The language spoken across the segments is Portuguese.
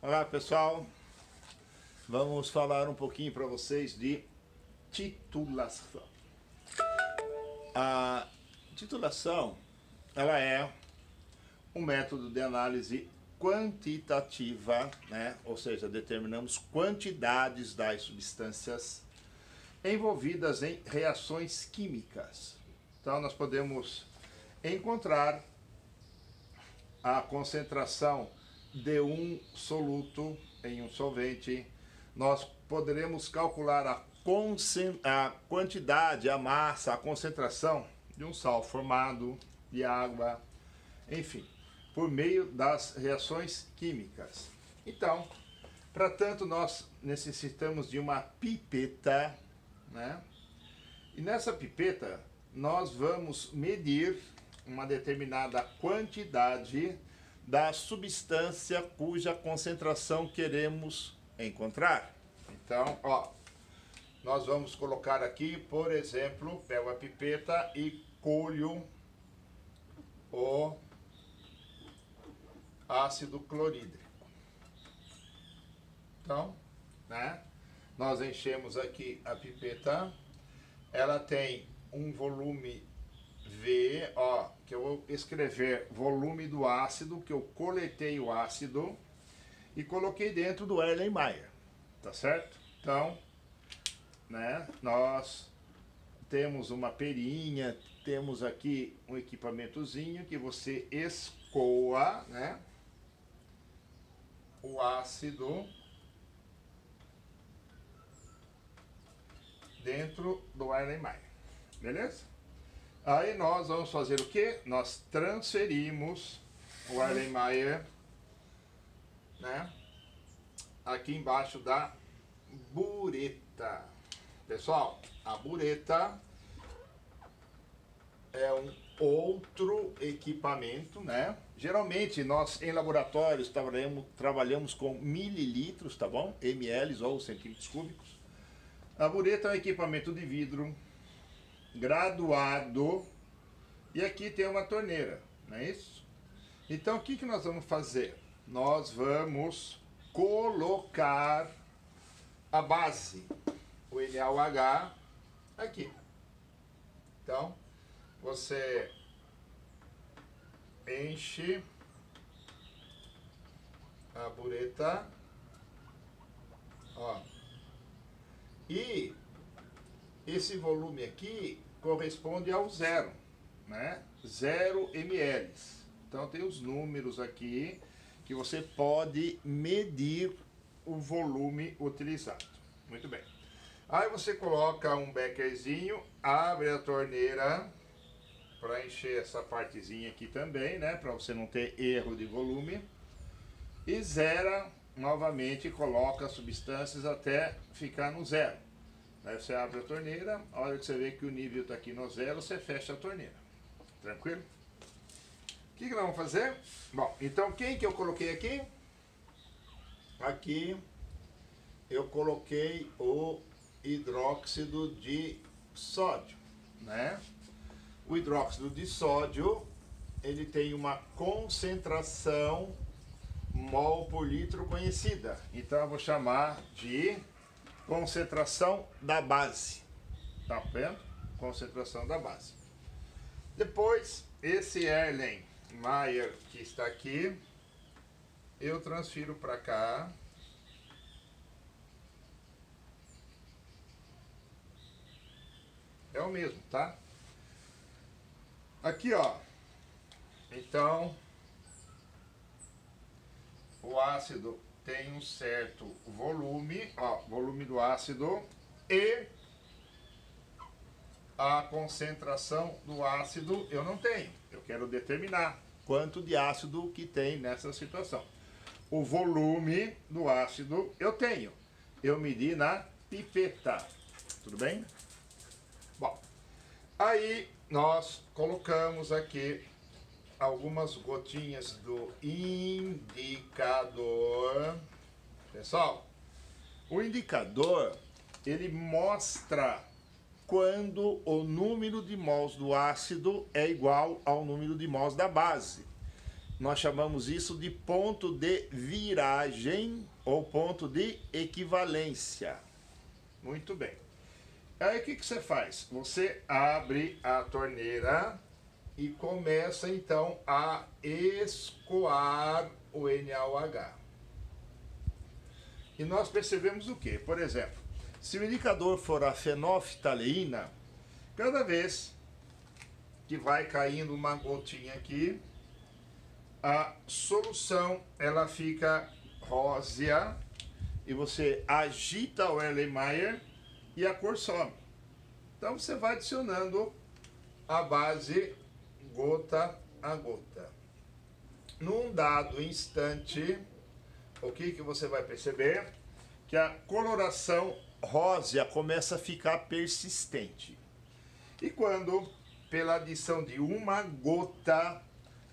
Olá pessoal, vamos falar um pouquinho para vocês de titulação. A titulação, ela é um método de análise quantitativa, né? Ou seja, determinamos quantidades das substâncias envolvidas em reações químicas. Então nós podemos encontrar a concentração de um soluto em um solvente, nós poderemos calcular a quantidade, a massa, a concentração de um sal formado, de água, enfim, por meio das reações químicas. Então, para tanto, nós necessitamos de uma pipeta, né? E nessa pipeta nós vamos medir uma determinada quantidade da substância cuja concentração queremos encontrar. Então, ó, nós vamos colocar aqui, por exemplo, pego a pipeta e colho o ácido clorídrico. Então, né, nós enchemos aqui a pipeta, ela tem um volume V, ó, que eu vou escrever volume do ácido, que eu coletei o ácido e coloquei dentro do Erlenmeyer, tá certo? Então, né, nós temos uma perinha, temos aqui um equipamentozinho que você escoa, né, o ácido dentro do Erlenmeyer, beleza? Aí nós vamos fazer o que? Nós transferimos o Erlenmeyer, né, aqui embaixo da bureta. Pessoal, a bureta é um outro equipamento, né? Geralmente nós em laboratórios trabalhamos com mililitros, tá bom? ml ou centímetros cúbicos. A bureta é um equipamento de vidro graduado, e aqui tem uma torneira, não é isso? Então o que nós vamos fazer? Nós vamos colocar a base, o NaOH, aqui. Então você enche a bureta, ó, e esse volume aqui corresponde ao zero, né? 0 ml. Então tem os números aqui que você pode medir o volume utilizado. Muito bem. Aí você coloca um beckerzinho, abre a torneira para encher essa partezinha aqui também, né? Para você não ter erro de volume. E zera novamente, coloca as substâncias até ficar no zero. Aí você abre a torneira, a hora que você vê que o nível está aqui no zero, você fecha a torneira. Tranquilo? O que nós vamos fazer? Bom, então quem que eu coloquei aqui? Aqui eu coloquei o hidróxido de sódio, né? O hidróxido de sódio, ele tem uma concentração mol por litro conhecida. Então eu vou chamar de concentração da base. Tá vendo? Concentração da base. Depois, esse Erlenmeyer que está aqui, eu transfiro para cá. É o mesmo, tá? Aqui, ó. Então, o ácido tem um certo volume, ó, volume do ácido, e a concentração do ácido eu não tenho. Eu quero determinar quanto de ácido que tem nessa situação. O volume do ácido eu tenho. Eu medi na pipeta. Tudo bem? Bom, aí nós colocamos aqui algumas gotinhas do indicador. Pessoal, o indicador, ele mostra quando o número de mols do ácido é igual ao número de mols da base. nós chamamos isso de ponto de viragem ou ponto de equivalência. Muito bem. Aí o que você faz? Você abre a torneira e começa então a escoar o NaOH. E nós percebemos o quê? Por exemplo, se o indicador for a fenolftaleína, cada vez que vai caindo uma gotinha aqui, a solução ela fica rósea e você agita o Erlenmeyer e a cor some. Então você vai adicionando a base gota a gota. Num dado instante, o que você vai perceber? Que a coloração rósea começa a ficar persistente. E quando, pela adição de uma gota,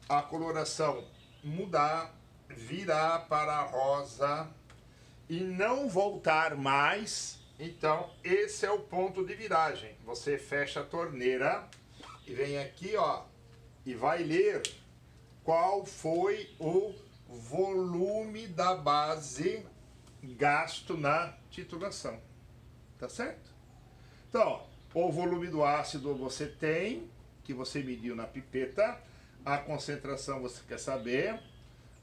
a coloração mudar, virar para rosa e não voltar mais, então esse é o ponto de viragem. Você fecha a torneira e vem aqui, ó, e vai ler qual foi o volume da base gasto na titulação. Tá certo? Então, ó, o volume do ácido você tem, que você mediu na pipeta. A concentração você quer saber.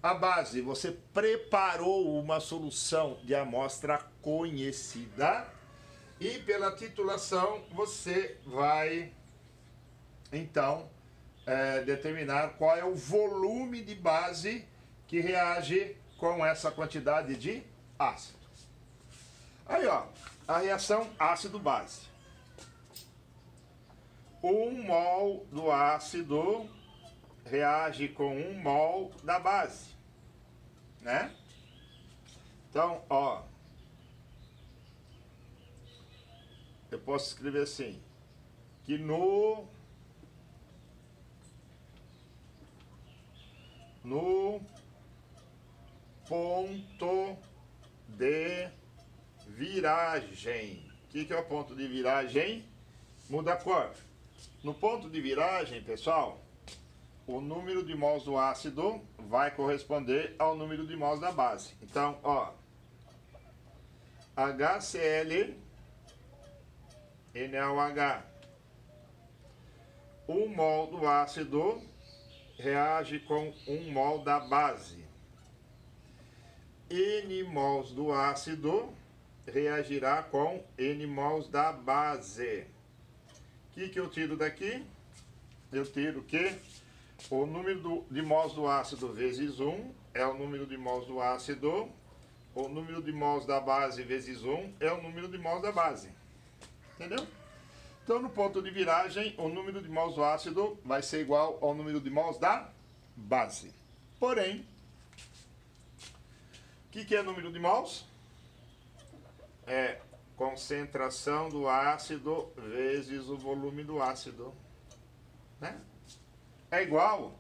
A base, você preparou uma solução de amostra conhecida. E pela titulação você vai, então, determinar qual é o volume de base que reage com essa quantidade de ácido. Aí, ó, a reação ácido-base. 1 mol do ácido reage com 1 mol da base, né? Então, ó, eu posso escrever assim, que no ponto de viragem. O que é o ponto de viragem? Muda a cor. No ponto de viragem, pessoal, o número de mols do ácido vai corresponder ao número de mols da base. Então, ó, HCl, NaOH, 1 mol do ácido reage com 1 mol da base. N mols do ácido reagirá com N mols da base. O que eu tiro daqui? Eu tiro que o número de mols do ácido vezes 1 é o número de mols do ácido. O número de mols da base vezes 1 é o número de mols da base. Entendeu? Então, no ponto de viragem, o número de mols do ácido vai ser igual ao número de mols da base. Porém, o que é número de mols? É concentração do ácido vezes o volume do ácido, né? É igual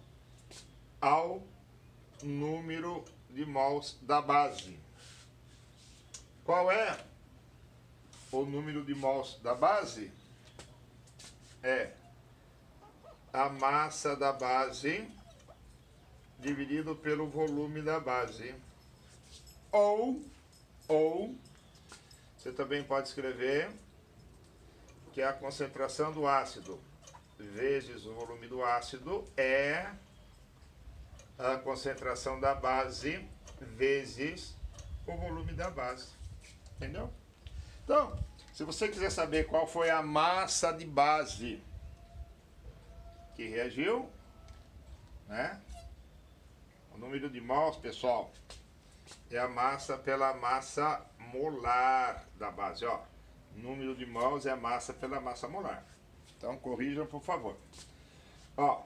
ao número de mols da base. Qual é o número de mols da base? É a massa da base dividido pelo volume da base. Ou você também pode escrever que a concentração do ácido vezes o volume do ácido é a concentração da base vezes o volume da base. Entendeu? Então, se você quiser saber qual foi a massa de base que reagiu, né? O número de mols, pessoal, é a massa pela massa molar da base, ó. O número de mols é a massa pela massa molar. Então, corrijam, por favor. Ó,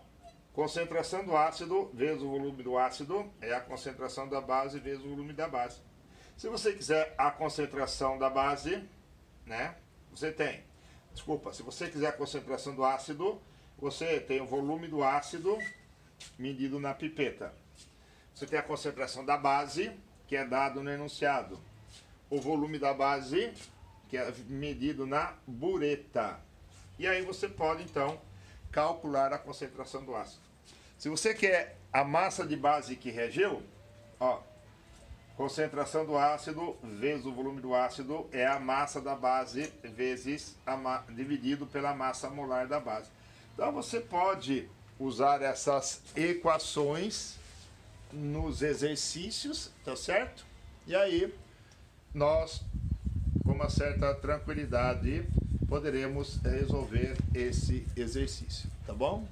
concentração do ácido vezes o volume do ácido é a concentração da base vezes o volume da base. Se você quiser a concentração da base, né? Você tem, desculpa, se você quiser a concentração do ácido, você tem o volume do ácido medido na pipeta. Você tem a concentração da base, que é dado no enunciado. O volume da base, que é medido na bureta. E aí você pode, então, calcular a concentração do ácido. Se você quer a massa de base que reageu, ó, concentração do ácido vezes o volume do ácido é a massa da base vezes dividido pela massa molar da base. Então você pode usar essas equações nos exercícios, tá certo? E aí nós, com uma certa tranquilidade, poderemos resolver esse exercício, tá bom?